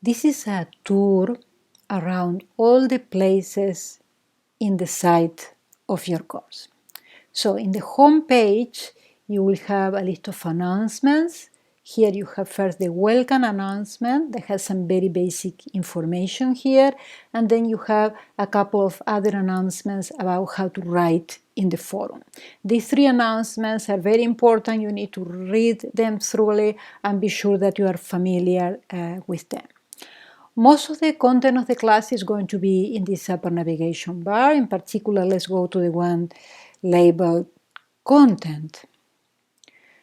This is a tour around all the places in the site of your course. So in the home page, you will have a list of announcements. Here you have first the welcome announcement that has some very basic information here, and then you have a couple of other announcements about how to write in the forum. These three announcements are very important. You need to read them thoroughly and be sure that you are familiar with them. Most of the content of the class is going to be in this upper navigation bar. In particular, let's go to the one labeled content.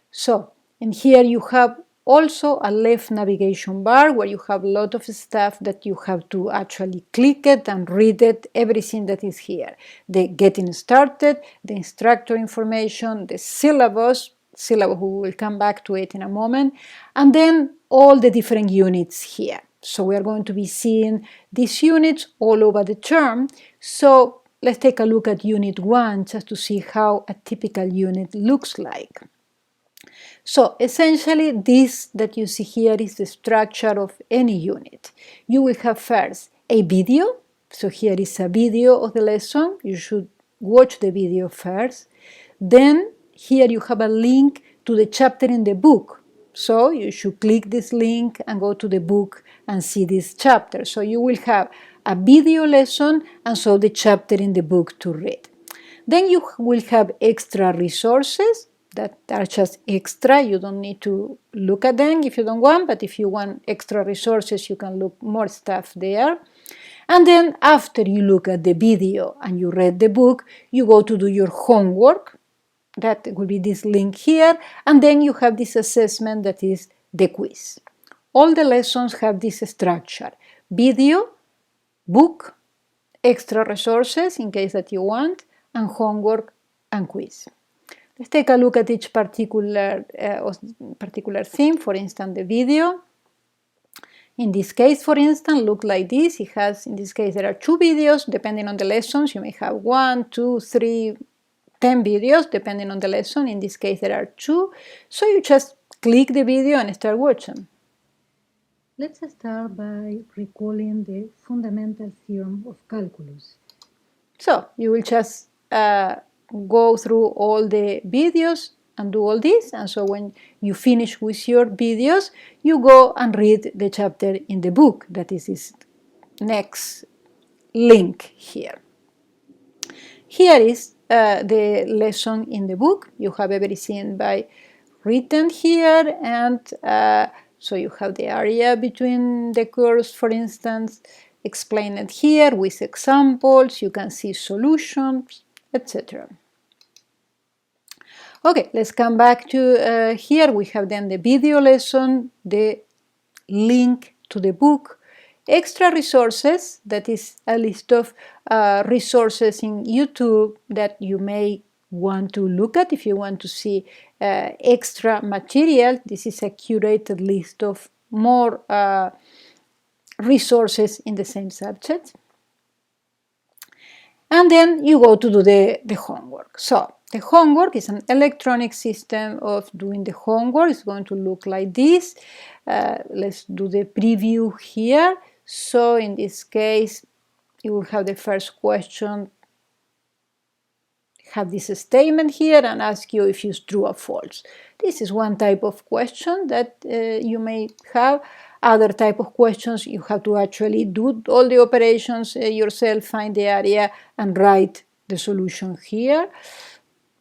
So, in here you have also a left navigation bar where you have a lot of stuff that you have to actually click it and read it, everything that is here. The getting started, the instructor information, the syllabus, we will come back to it in a moment, and then all the different units here. So we are going to be seeing these units all over the term. So let's take a look at Unit 1 just to see how a typical unit looks like. So essentially this that you see here is the structure of any unit. You will have first a video. So here is a video of the lesson. You should watch the video first. Then here you have a link to the chapter in the book. So you should click this link and go to the book and see this chapter. So you will have a video lesson and so the chapter in the book to read. Then you will have extra resources that are just extra. You don't need to look at them if you don't want, but if you want extra resources, you can look more stuff there. And then after you look at the video and you read the book, you go to do your homework. That will be this link here. And then you have this assessment that is the quiz. All the lessons have this structure: video, book, extra resources in case that you want, and homework and quiz. Let's take a look at each particular theme. For instance, the video. In this case, for instance, look like this. It has, in this case, there are 2 videos. Depending on the lessons, you may have 1, 2, 3, 10 videos, depending on the lesson. In this case, there are 2. So you just click the video and start watching. Let's start by recalling the fundamental theorem of calculus. So you will just go through all the videos and do all this, and so when you finish with your videos, you go and read the chapter in the book. That is this next link here. Here is the lesson in the book. You have everything by written here, and so you have the area between the curves, for instance, explained here with examples. You can see solutions, etc. Okay, let's come back to here. We have then the video lesson, the link to the book, extra resources, that is a list of resources in YouTube that you may want to look at if you want to see extra material. This is a curated list of more resources in the same subject. And then you go to do the homework. So the homework is an electronic system of doing the homework. It's going to look like this. Let's do the preview here. So in this case, you will have the first question, have this statement here and ask you if it's true or false. This is one type of question that you may have. Other type of questions, you have to actually do all the operations yourself, find the area and write the solution here.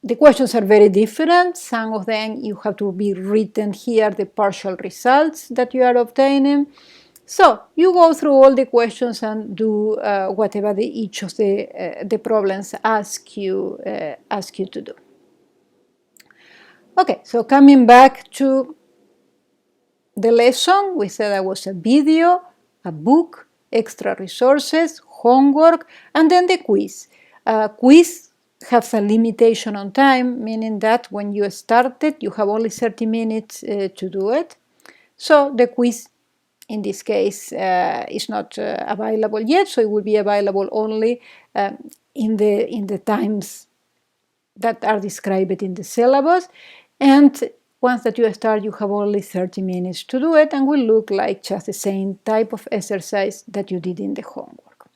The questions are very different. Some of them you have to be written here, the partial results that you are obtaining. So you go through all the questions and do whatever each of the problems ask you to do. Okay, so coming back to the lesson, we said there was a video, a book, extra resources, homework, and then the quiz. Quiz has a limitation on time, meaning that when you start it, you have only 30 minutes to do it. So the quiz, in this case, is not available yet, so it will be available only in the times that are described in the syllabus. And once that you start, you have only 30 minutes to do it and will look like just the same type of exercise that you did in the homework.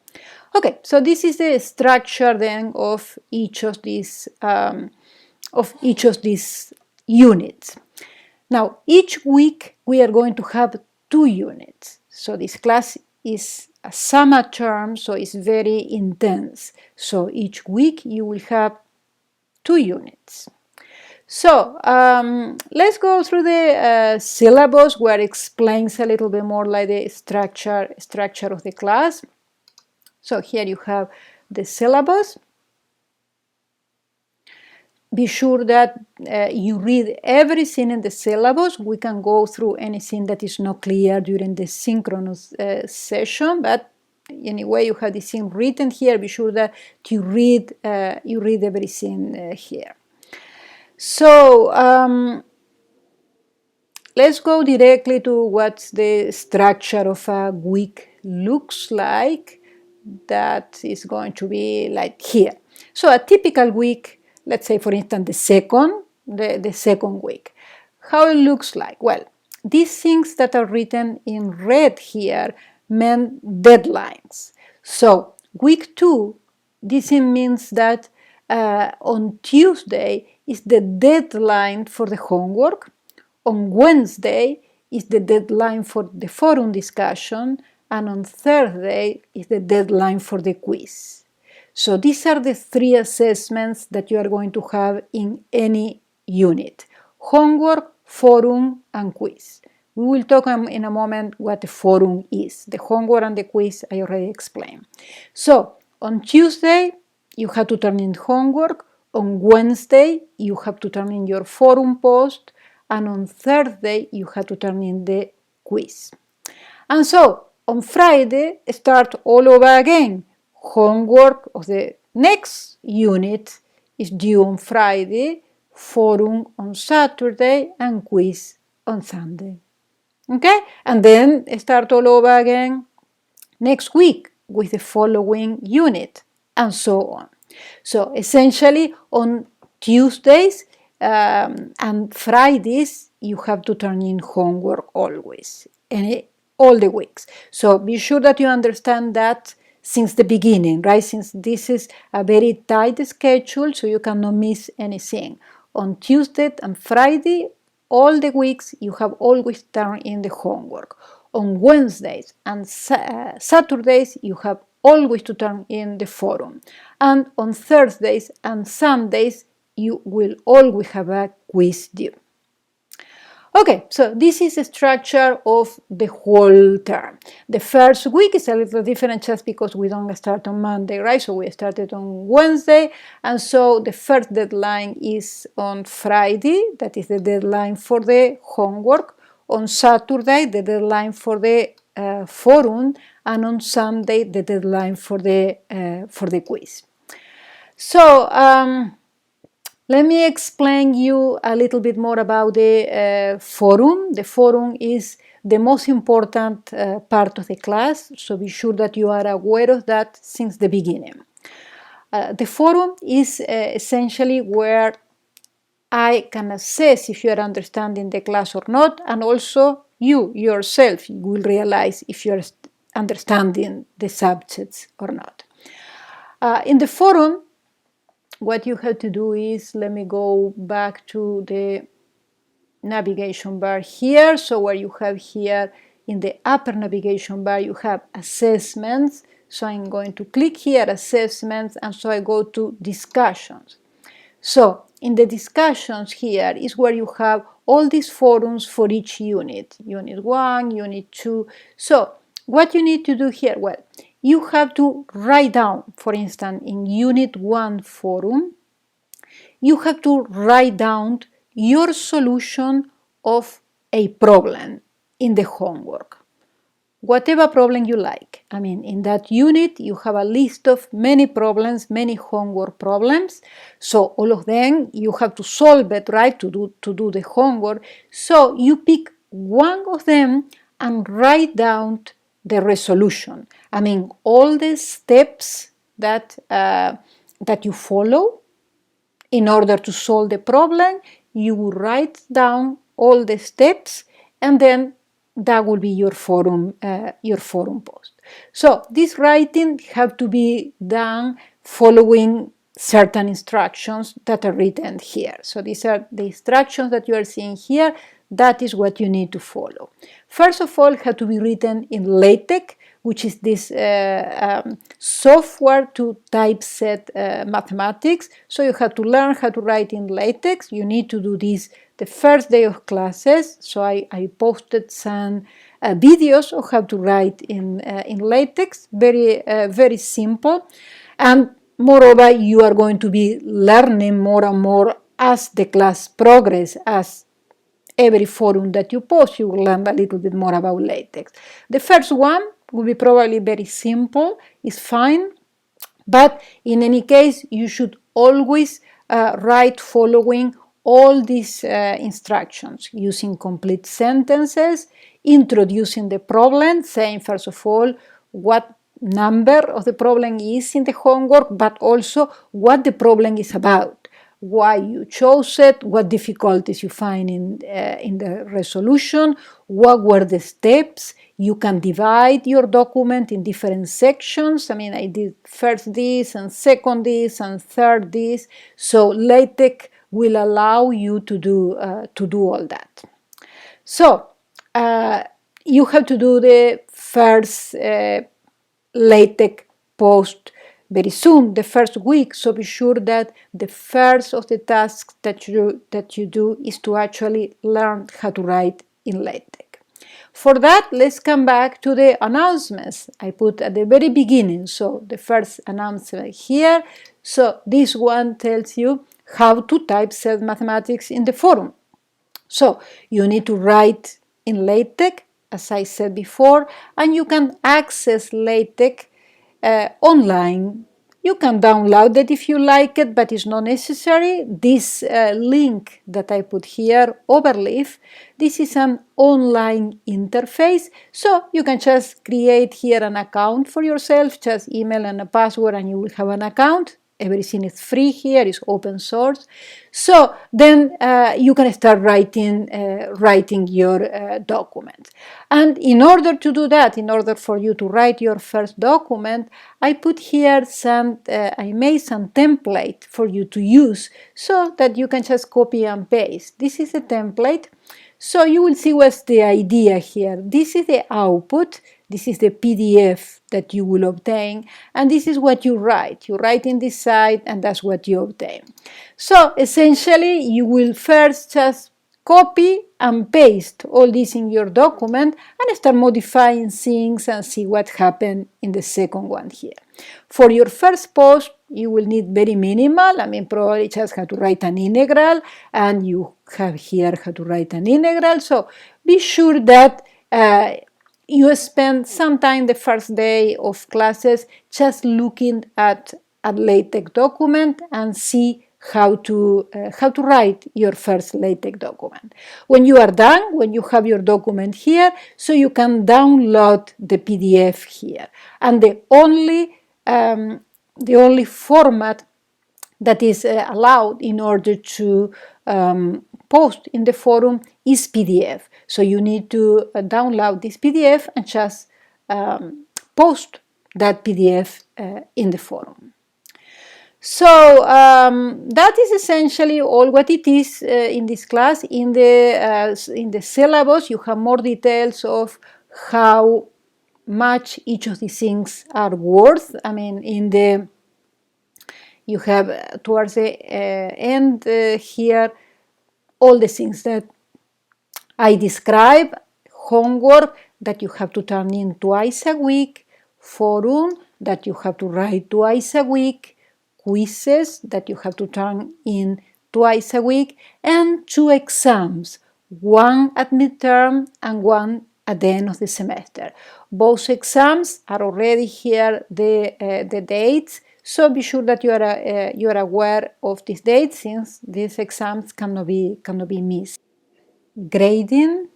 Okay, so this is the structure then of each of these units. Now, each week we are going to have 2 units. So this class is a summer term, so it's very intense. So each week you will have 2 units. So let's go through the syllabus where it explains a little bit more like the structure of the class. So here you have the syllabus. Be sure that you read everything in the syllabus. We can go through anything that is not clear during the synchronous session, but anyway, you have this thing written here. Be sure that you read everything here. So let's go directly to what the structure of a week looks like. That is going to be like here. So a typical week, let's say for instance the second week, how it looks like. Well, these things that are written in red here meant deadlines. So week 2, this means that on Tuesday is the deadline for the homework, on Wednesday is the deadline for the forum discussion, and on Thursday is the deadline for the quiz. So these are the 3 assessments that you are going to have in any unit: homework, forum, and quiz. We will talk in a moment what the forum is. The homework and the quiz I already explained. So on Tuesday, you have to turn in homework. On Wednesday, you have to turn in your forum post. And on Thursday, you have to turn in the quiz. And so on Friday, start all over again. Homework of the next unit is due on Friday, forum on Saturday, and quiz on Sunday. Okay? And then start all over again next week with the following unit, and so on. So essentially on Tuesdays and Fridays, you have to turn in homework always, and all the weeks. So be sure that you understand that since the beginning, right? Since this is a very tight schedule, so you cannot miss anything. On Tuesday and Friday, all the weeks, you have always turned in the homework. On Wednesdays and Saturdays, you have always to turn in the forum. And on Thursdays and Sundays, you will always have a quiz due. Okay, so this is the structure of the whole term. The first week is a little different just because we don't start on Monday, right? So we started on Wednesday, and so the first deadline is on Friday. That is the deadline for the homework. On Saturday, the deadline for the forum, and on Sunday, the deadline for the quiz. So let me explain you a little bit more about the forum. The forum is the most important part of the class, so be sure that you are aware of that since the beginning. The forum is essentially where I can assess if you are understanding the class or not, and also you yourself will realize if you are understanding the subjects or not. In the forum, what you have to do is, let me go back to the navigation bar here. So where you have here in the upper navigation bar, you have assessments. So I'm going to click here, assessments, and so I go to discussions. So in the discussions here is where you have all these forums for each unit. Unit 1, Unit 2. So what you need to do here, well, you have to write down, for instance, in Unit 1 forum, you have to write down your solution of a problem in the homework. Whatever problem you like. I mean, in that unit, you have a list of many problems, many homework problems. So all of them, you have to solve it, right, to do the homework. So you pick one of them and write down the resolution. I mean, all the steps that you follow in order to solve the problem, you will write down all the steps, and then that will be your forum post. So this writing have to be done following certain instructions that are written here. So these are the instructions that you are seeing here. That is what you need to follow. First of all, it has to be written in LaTeX, which is this software to typeset mathematics. So you have to learn how to write in LaTeX. You need to do this the first day of classes. So I posted some videos of how to write in LaTeX. Very simple. And moreover, you are going to be learning more and more as the class progresses, as every forum that you post, you will learn a little bit more about LaTeX. The first one will be probably very simple, it's fine, but in any case, you should always write following all these instructions, using complete sentences, introducing the problem, saying first of all what number of the problem is in the homework, but also what the problem is about, why you chose it, what difficulties you find in the resolution, what were the steps. You can divide your document in different sections. I mean, I did first this and second this and third this. So LaTeX will allow you to do all that. So you have to do the first LaTeX post very soon, the first week. So be sure that the first of the tasks that you do is to actually learn how to write in LaTeX. For that, let's come back to the announcements I put at the very beginning. So the first announcement here. So this one tells you how to typeset mathematics in the forum. So you need to write in LaTeX, as I said before, and you can access LaTeX online. You can download it if you like it, but it's not necessary. This link that I put here, Overleaf, this is an online interface, so you can just create here an account for yourself, just email and a password and you will have an account. Everything is free here, it's open source. So then you can start writing your document. And in order to do that, in order for you to write your first document, I put here I made some template for you to use so that you can just copy and paste. This is a template. So you will see what's the idea here. This is the output. This is the PDF that you will obtain, and this is what you write. You write in this site, and that's what you obtain. So essentially, you will first just copy and paste all this in your document and start modifying things and see what happened in the second one here. For your first post, you will need very minimal. I mean, probably just how to write an integral, and you have here how to write an integral. So be sure that you spend some time the first day of classes just looking at a LaTeX document and see how to write your first LaTeX document. When you are done, when you have your document here, so you can download the PDF here. And the only format that is allowed in order to post in the forum is PDF. So you need to download this PDF and just post that PDF in the forum. So that is essentially all what it is in this class. In the syllabus, you have more details of how much each of these things are worth. I mean, you have towards the end here all the things that I describe: homework that you have to turn in twice a week, forum that you have to write twice a week, quizzes that you have to turn in twice a week, and 2 exams, one at midterm and one at the end of the semester. Both exams are already here, the dates, so be sure that you are aware of these dates, since these exams cannot be missed. Grading,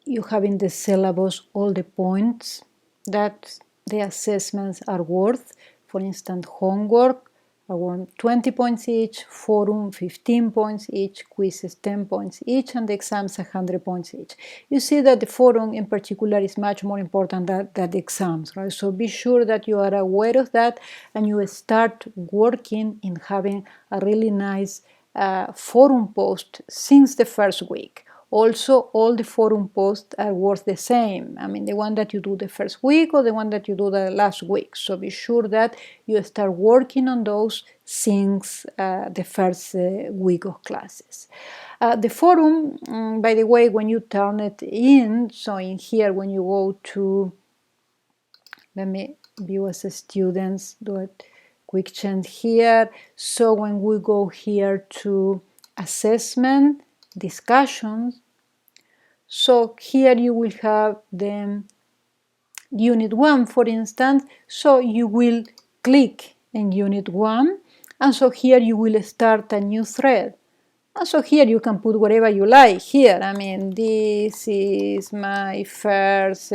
you have in the syllabus all the points that the assessments are worth. For instance, homework around 20 points each, forum 15 points each, quizzes 10 points each, and the exams 100 points each. You see that the forum in particular is much more important than the exams, right? So be sure that you are aware of that and you start working in having a really nice forum post since the first week. Also, all the forum posts are worth the same. I mean, the one that you do the first week or the one that you do the last week. So be sure that you start working on those since the first week of classes. The forum, by the way, when you turn it in, so in here when you go to, let me view as a students, do a quick change here. So when we go here to assessment, discussions, so here you will have the unit 1, for instance, so you will click in unit 1, and so here you will start a new thread. And so here you can put whatever you like here. I mean, this is my first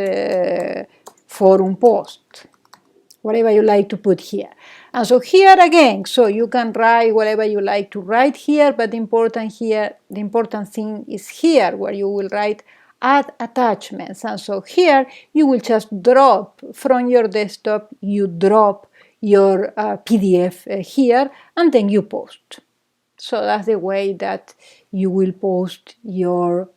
forum post, whatever you like to put here. And so here again, so you can write whatever you like to write here, but the important thing is here where you will write add attachments. And so here you will just drop from your desktop, you drop your PDF here, and then you post. So that's the way that you will post your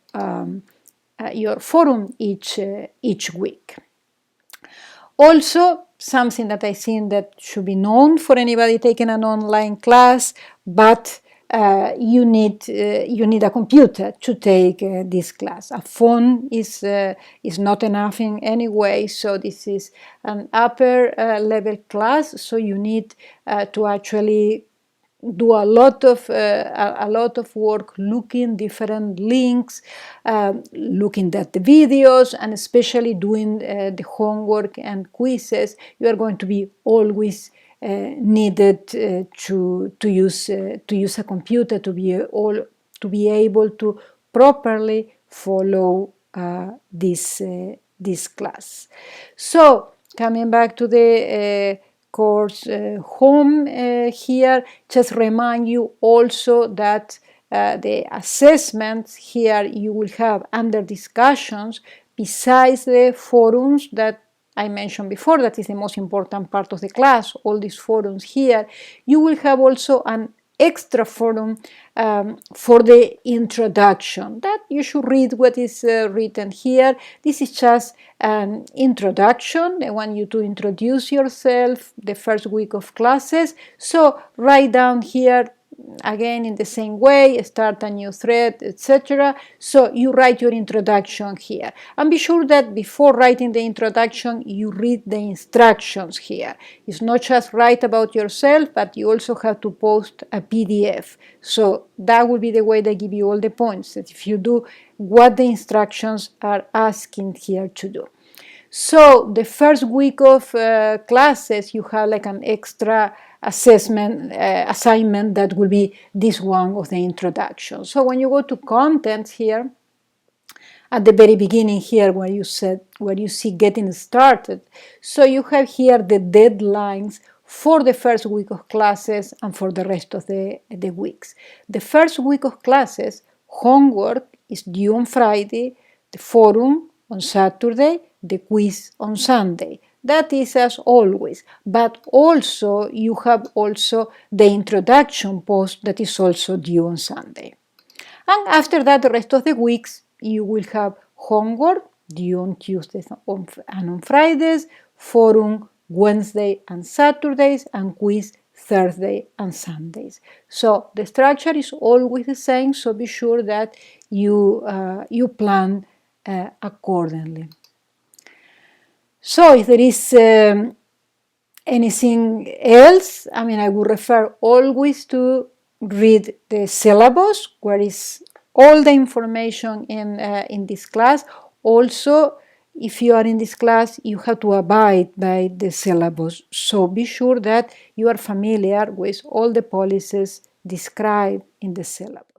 forum each week. Also, something that I think that should be known for anybody taking an online class, but you need a computer to take this class. A phone is not enough in any way, so this is an upper level class, so you need to actually do a lot of work looking different links, looking at the videos, and especially doing the homework and quizzes. You are going to be always needed to use a computer to be able to properly follow this class. So coming back to the course home here, just remind you also that the assessments here you will have under discussions, besides the forums that I mentioned before, that is the most important part of the class, all these forums here, you will have also an extra forum for the introduction, that you should read what is written here. This is just an introduction. I want you to introduce yourself the first week of classes. So write down here again in the same way, start a new thread, etc. So you write your introduction here, and be sure that before writing the introduction you read the instructions here. It's not just write about yourself, but you also have to post a PDF. So that will be the way they give you all the points, that if you do what the instructions are asking here to do. So the first week of classes you have like an extra assignment that will be this one of the introduction. So when you go to contents here, at the very beginning here where you see getting started, so you have here the deadlines for the first week of classes and for the rest of the weeks. The first week of classes, homework is due on Friday, the forum on Saturday, the quiz on Sunday. That is as always, but also you have also the introduction post that is also due on Sunday. And after that, the rest of the weeks, you will have homework due on Tuesdays and on Fridays, forum Wednesday and Saturdays, and quiz Thursday and Sundays. So the structure is always the same, so be sure that you plan accordingly. So if there is anything else, I mean, I would refer always to read the syllabus, where is all the information in this class. Also, if you are in this class, you have to abide by the syllabus. So be sure that you are familiar with all the policies described in the syllabus.